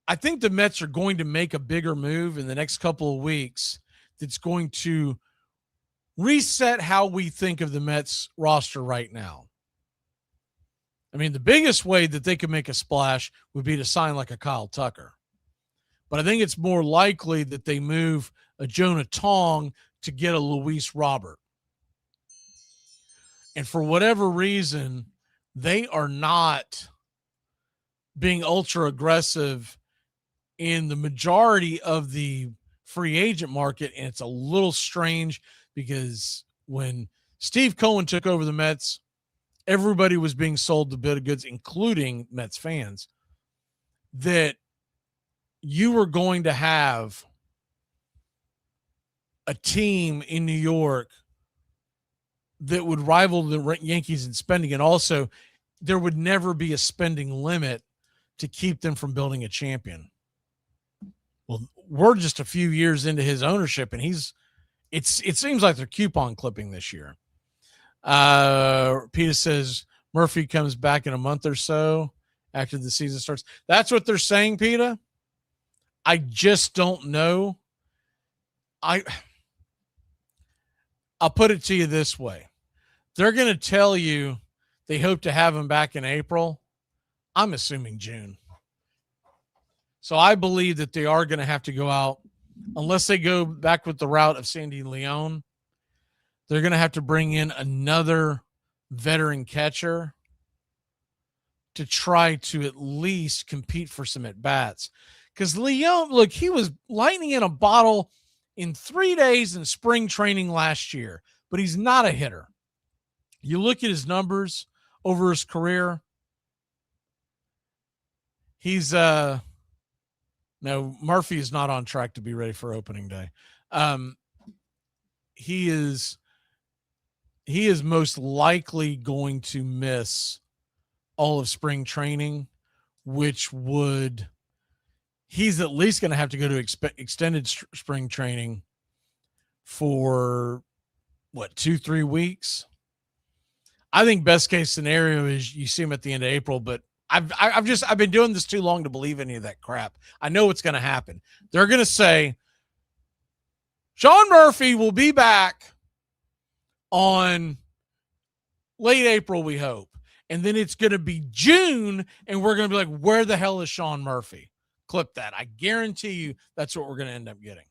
I think the Mets are going to make a bigger move in the next couple of weeks that's going to reset how we think of the Mets roster right now. I mean, the biggest way that they could make a splash would be to sign like a Kyle Tucker. But I think it's more likely that they move a Jonah Tong to get a Luis Robert. And for whatever reason, they are not being ultra aggressive in the majority of the free agent market. And it's a little strange because when Steve Cohen took over the Mets, everybody was being sold the bill of goods, including Mets fans, that you were going to have a team in New York that would rival the Yankees in spending. And also there would never be a spending limit to keep them from building a champion. Well, we're just a few years into his ownership, and it seems like they're coupon clipping this year. Peter says Murphy comes back in a month or so after the season starts. That's what they're saying, Peter. I just don't know. I'll put it to you this way. They're going to tell you they hope to have him back in April. I'm assuming June. So I believe that they are going to have to go out, unless they go back with the route of Sandy Leon. They're going to have to bring in another veteran catcher to try to at least compete for some at-bats. Because Leon, look, he was lightning in a bottle in 3 days in spring training last year, but he's not a hitter. You look at his numbers over his career. He's no, Murphy is not on track to be ready for opening day. He is most likely going to miss all of spring training, which would, he's at least going to have to go to extended spring training for what, 2-3 weeks. I think best case scenario is you see him at the end of April, but I've been doing this too long to believe any of that crap. I know what's going to happen. They're going to say Sean Murphy will be back on late April, we hope. And then it's going to be June, and we're going to be like, where the hell is Sean Murphy? Clip that. I guarantee you that's what we're going to end up getting.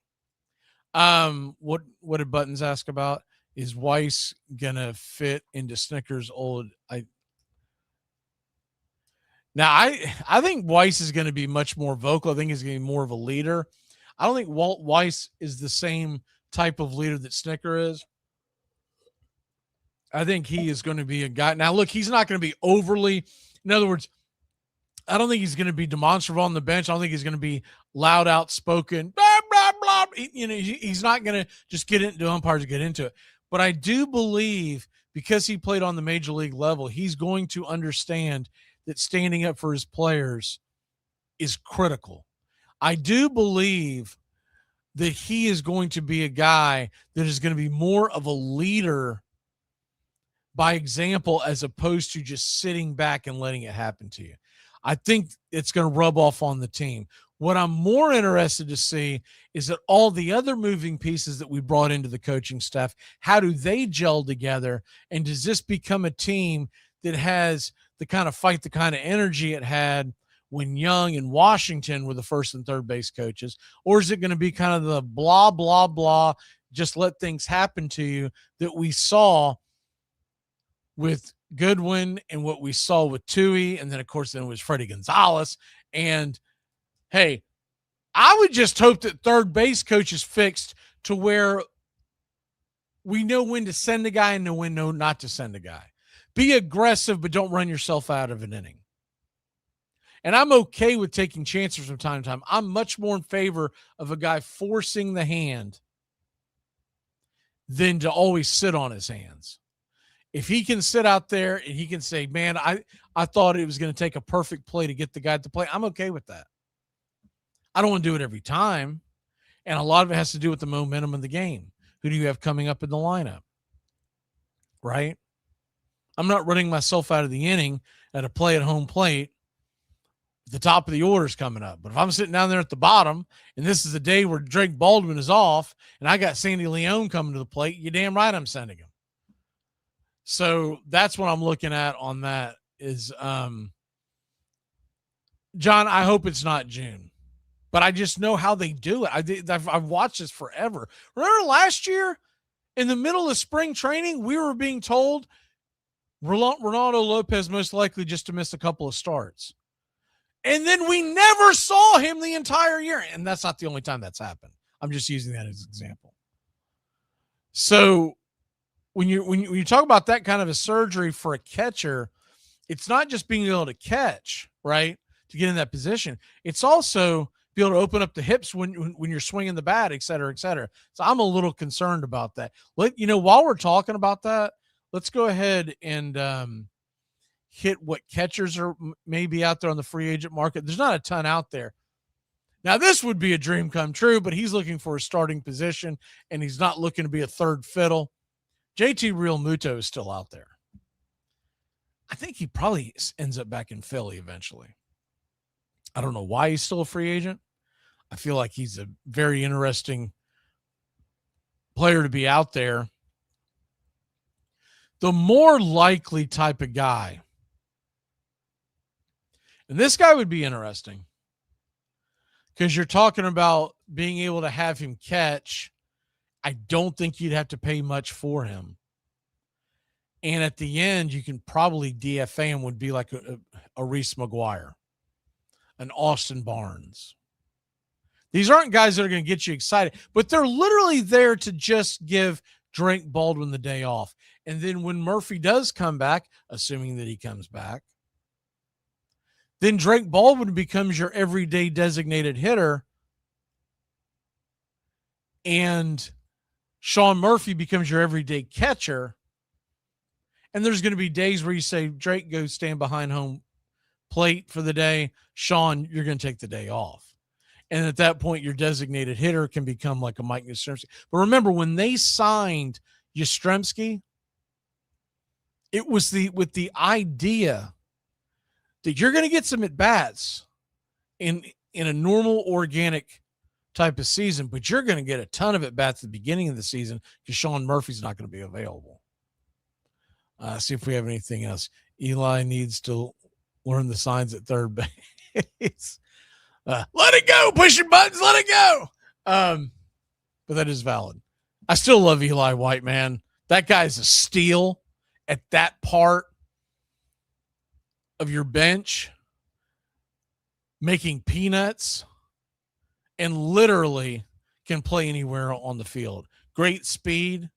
What did Buttons ask about? Is Weiss going to fit into Snicker's old? I think Weiss is going to be much more vocal. I think he's going to be more of a leader. I don't think Walt Weiss is the same type of leader that Snicker is. I think he is going to be a guy. Now, look, he's not going to be overly, in other words, I don't think he's going to be demonstrative on the bench. I don't think he's going to be loud, outspoken, blah, blah, blah. He's not going to just get into umpires to get into it. But I do believe because he played on the major league level, he's going to understand that standing up for his players is critical. I do believe that he is going to be a guy that is going to be more of a leader by example, as opposed to just sitting back and letting it happen to you. I think it's going to rub off on the team. What I'm more interested to see is that all the other moving pieces that we brought into the coaching staff, how do they gel together? And does this become a team that has the kind of fight, the kind of energy it had when Young and Washington were the first and third base coaches? Or is it going to be kind of the blah, blah, blah, just let things happen to you that we saw with Goodwin and what we saw with Tui? And then, of course, then it was Freddie Gonzalez. And, hey, I would just hope that third base coach is fixed to where we know when to send a guy and know when not to send a guy. Be aggressive, but don't run yourself out of an inning. And I'm okay with taking chances from time to time. I'm much more in favor of a guy forcing the hand than to always sit on his hands. If he can sit out there and he can say, man, I thought it was going to take a perfect play to get the guy to play, I'm okay with that. I don't want to do it every time. And a lot of it has to do with the momentum of the game. Who do you have coming up in the lineup? Right? I'm not running myself out of the inning at a play at home plate the top of the order is coming up. But if I'm sitting down there at the bottom and this is the day where Drake Baldwin is off and I got Sandy Leone coming to the plate, you're damn right I'm sending him. So that's what I'm looking at on that is, John, I hope it's not June, but I just know how they do it. I've watched this forever. Remember last year in the middle of spring training, we were being told Ronaldo Lopez most likely just to miss a couple of starts. And then we never saw him the entire year. And that's not the only time that's happened. I'm just using that as an example. So when you talk about that kind of a surgery for a catcher, it's not just being able to catch, right, to get in that position. It's also be able to open up the hips when you're swinging the bat, et cetera, et cetera. So I'm a little concerned about that. While we're talking about that, let's go ahead and hit what catchers are maybe out there on the free agent market. There's not a ton out there. Now, this would be a dream come true, but he's looking for a starting position, and he's not looking to be a third fiddle. JT Realmuto is still out there. I think he probably ends up back in Philly eventually. I don't know why he's still a free agent. I feel like he's a very interesting player to be out there. The more likely type of guy, and this guy would be interesting because you're talking about being able to have him catch. I don't think you'd have to pay much for him. And at the end, you can probably DFA him, would be like a Reese McGuire, an Austin Barnes. These aren't guys that are going to get you excited, but they're literally there to just give Drake Baldwin the day off. And then when Murphy does come back, assuming that he comes back, then Drake Baldwin becomes your everyday designated hitter, and Sean Murphy becomes your everyday catcher. And there's going to be days where you say, Drake, go stand behind home plate for the day. Sean, you're going to take the day off. And at that point, your designated hitter can become like a Mike Yastrzemski. But remember, when they signed Yastrzemski, it was with the idea that you're going to get some at-bats in a normal, organic type of season, but you're going to get a ton of at-bats at the beginning of the season because Sean Murphy's not going to be available. See if we have anything else. Eli needs to learn the signs at third base. Let it go. Pushing buttons. Let it go. But that is valid. I still love Eli White, man. That guy's a steal at that part of your bench, making peanuts, and literally can play anywhere on the field. Great speed.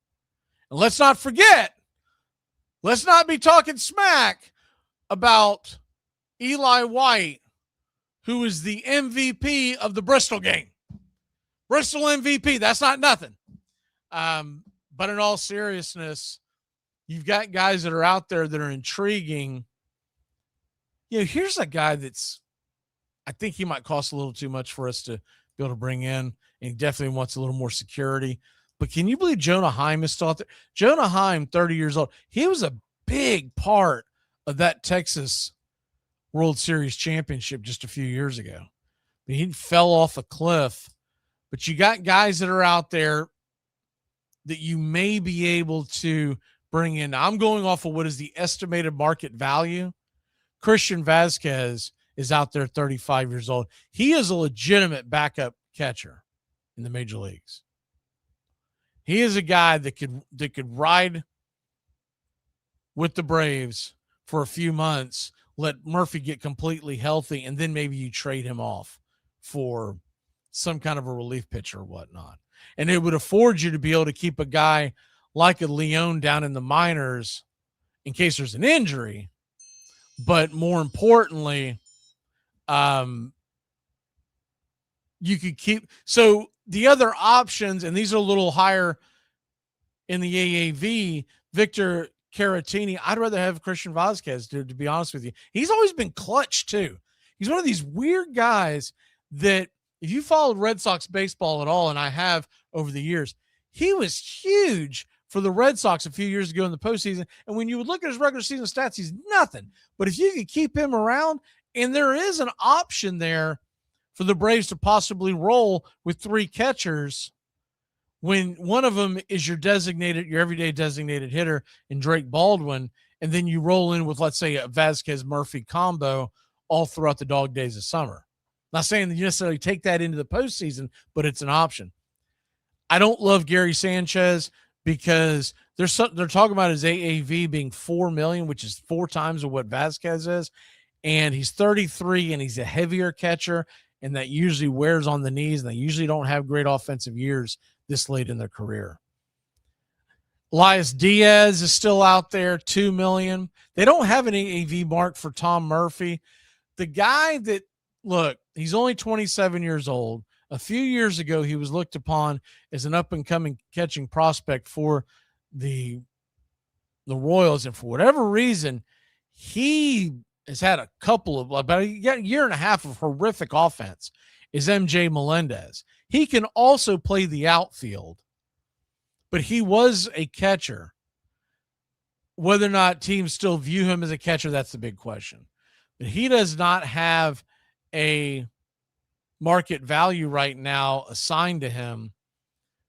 And let's not forget, let's not be talking smack about Eli White, who is the MVP of the Bristol game. Bristol MVP. That's not nothing. But in all seriousness, you've got guys that are out there that are intriguing. Here's a guy I think he might cost a little too much for us to be able to bring in, and he definitely wants a little more security. But can you believe Jonah Heim is still out there? Jonah Heim, 30 years old. He was a big part of that Texas World Series championship just a few years ago. But he fell off a cliff. But you got guys that are out there that you may be able to bring in. I'm going off of what is the estimated market value. Christian Vazquez is out there, 35 years old. He is a legitimate backup catcher in the major leagues. He is a guy that could ride with the Braves for a few months, let Murphy get completely healthy, and then maybe you trade him off for some kind of a relief pitcher or whatnot. And it would afford you to be able to keep a guy like a Leone down in the minors in case there's an injury. But more importantly, you could keep. So the other options, and these are a little higher in the AAV, Victor Caratini, I'd rather have Christian Vazquez, to be honest with you. He's always been clutch, too. He's one of these weird guys that if you followed Red Sox baseball at all, and I have over the years, he was huge for the Red Sox a few years ago in the postseason. And when you would look at his regular season stats, he's nothing. But if you could keep him around And there is an option there for the Braves to possibly roll with 3 catchers when one of them is your everyday designated hitter in Drake Baldwin, and then you roll in with, let's say, a Vasquez-Murphy combo all throughout the dog days of summer. Not saying that you necessarily take that into the postseason, but it's an option. I don't love Gary Sanchez because they're talking about his AAV being $4 million, which is 4 times of what Vasquez is, and he's 33 and he's a heavier catcher, and that usually wears on the knees, and they usually don't have great offensive years this late in their career. Elias Diaz is still out there, $2 million. They don't have an AAV mark for Tom Murphy. The guy that, look, he's only 27 years old. A few years ago, he was looked upon as an up-and-coming catching prospect for the Royals, and for whatever reason, he has had a couple of, about a year and a half of horrific offense, is MJ Melendez. He can also play the outfield, but he was a catcher. Whether or not teams still view him as a catcher, that's the big question. But he does not have a market value right now assigned to him.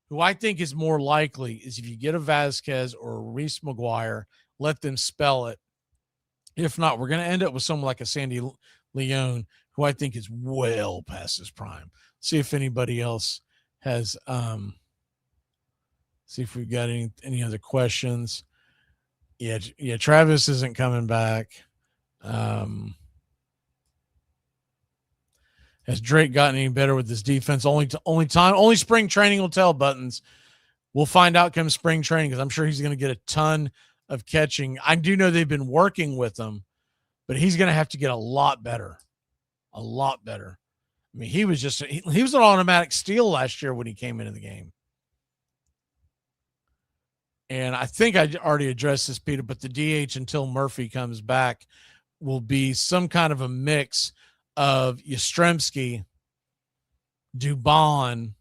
Who I think is more likely is if you get a Vasquez or a Reese McGuire, let them spell it. If not, we're going to end up with someone like a Sandy Leone, who I think is well past his prime. See if anybody else has see if we've got any other questions. Yeah, Travis isn't coming back. Has Drake gotten any better with this defense? Only spring training will tell, Buttons. We'll find out come spring training, because I'm sure he's going to get a ton of catching. I do know they've been working with him, but he's going to have to get a lot better. A lot better. I mean, he was an automatic steal last year when he came into the game. And I think I already addressed this, Peter, but the DH until Murphy comes back will be some kind of a mix of Yastrzemski, Dubon,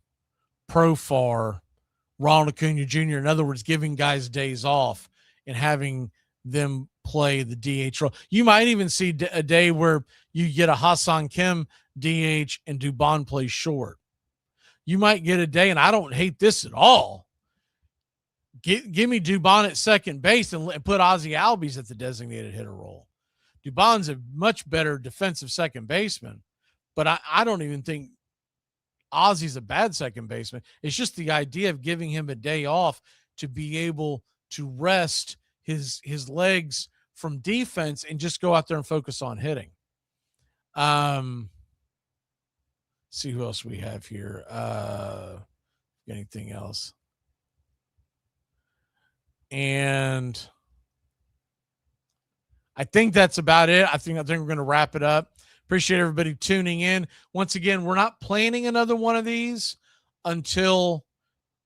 Profar, Ronald Acuna Jr. In other words, giving guys days off and having them play the DH role. You might even see a day where you get a Hassan Kim DH and Dubon plays short. You might get a day, and I don't hate this at all. Give me Dubon at second base and put Ozzie Albies at the designated hitter role. Dubon's a much better defensive second baseman, but I don't even think Ozzie's a bad second baseman. It's just the idea of giving him a day off to be able to rest his legs from defense and just go out there and focus on hitting. See who else we have here. Anything else? And I think that's about it. I think we're going to wrap it up. Appreciate everybody tuning in. Once again, we're not planning another one of these until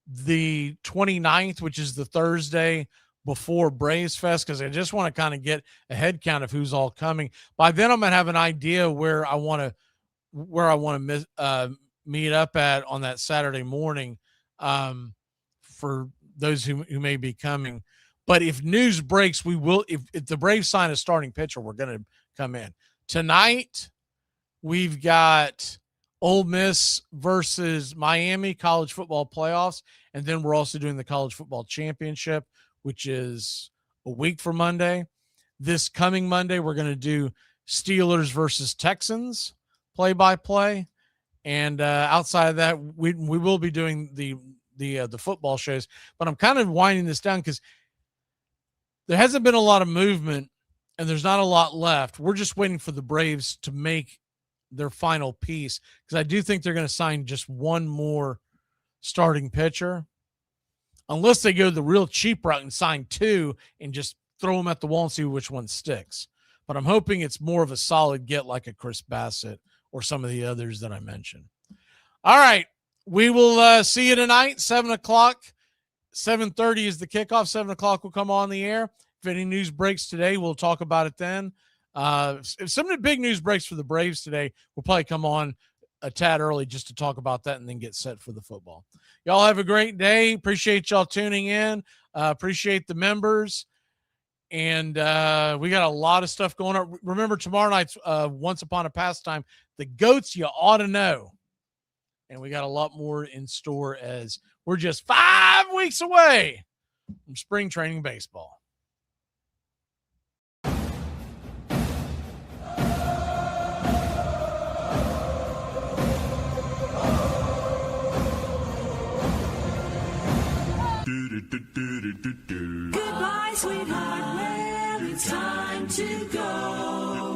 the 29th, which is the Thursday before Braves Fest, because I just want to kind of get a head count of who's all coming. By then, I'm going to have an idea where I want to meet up at on that Saturday morning for those who may be coming. But if news breaks, we will. If the Braves sign a starting pitcher, we're going to come in. Tonight, we've got Ole Miss versus Miami college football playoffs, and then we're also doing the college football championship, which is a week from Monday. This coming Monday, we're going to do Steelers versus Texans play-by-play, and outside of that, we will be doing the football shows. But I'm kind of winding this down because there hasn't been a lot of movement and there's not a lot left. We're just waiting for the Braves to make their final piece, because I do think they're going to sign just one more starting pitcher, unless they go the real cheap route and sign 2 and just throw them at the wall and see which one sticks. But I'm hoping it's more of a solid get, like a Chris Bassett or some of the others that I mentioned. All right. We will see you tonight, 7 o'clock. 7:30 is the kickoff. 7 o'clock will come on the air. If any news breaks today, we'll talk about it then. If some of the big news breaks for the Braves today, we'll probably come on a tad early just to talk about that and then get set for the football. Y'all have a great day. Appreciate y'all tuning in. Appreciate the members. And we got a lot of stuff going on. Remember, tomorrow night's Once Upon a Pastime, the goats you ought to know. And we got a lot more in store as we're just 5 weeks away from spring training baseball. Goodbye, sweetheart. Well, it's time to go.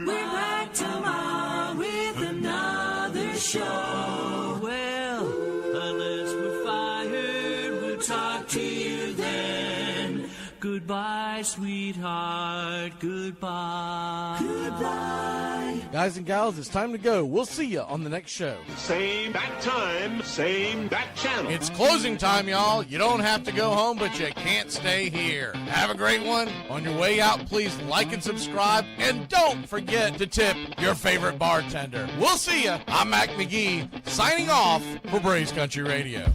We're back tomorrow with another show. Well, unless we're fired, we'll talk to you then. Goodbye, sweetheart. Goodbye. Goodbye. Guys and gals, it's time to go. We'll see you on the next show. Same bat time, same bat channel. It's closing time, y'all. You don't have to go home, but you can't stay here. Have a great one. On your way out, please like and subscribe. And don't forget to tip your favorite bartender. We'll see you. I'm Mac McGee, signing off for Braves Country Radio.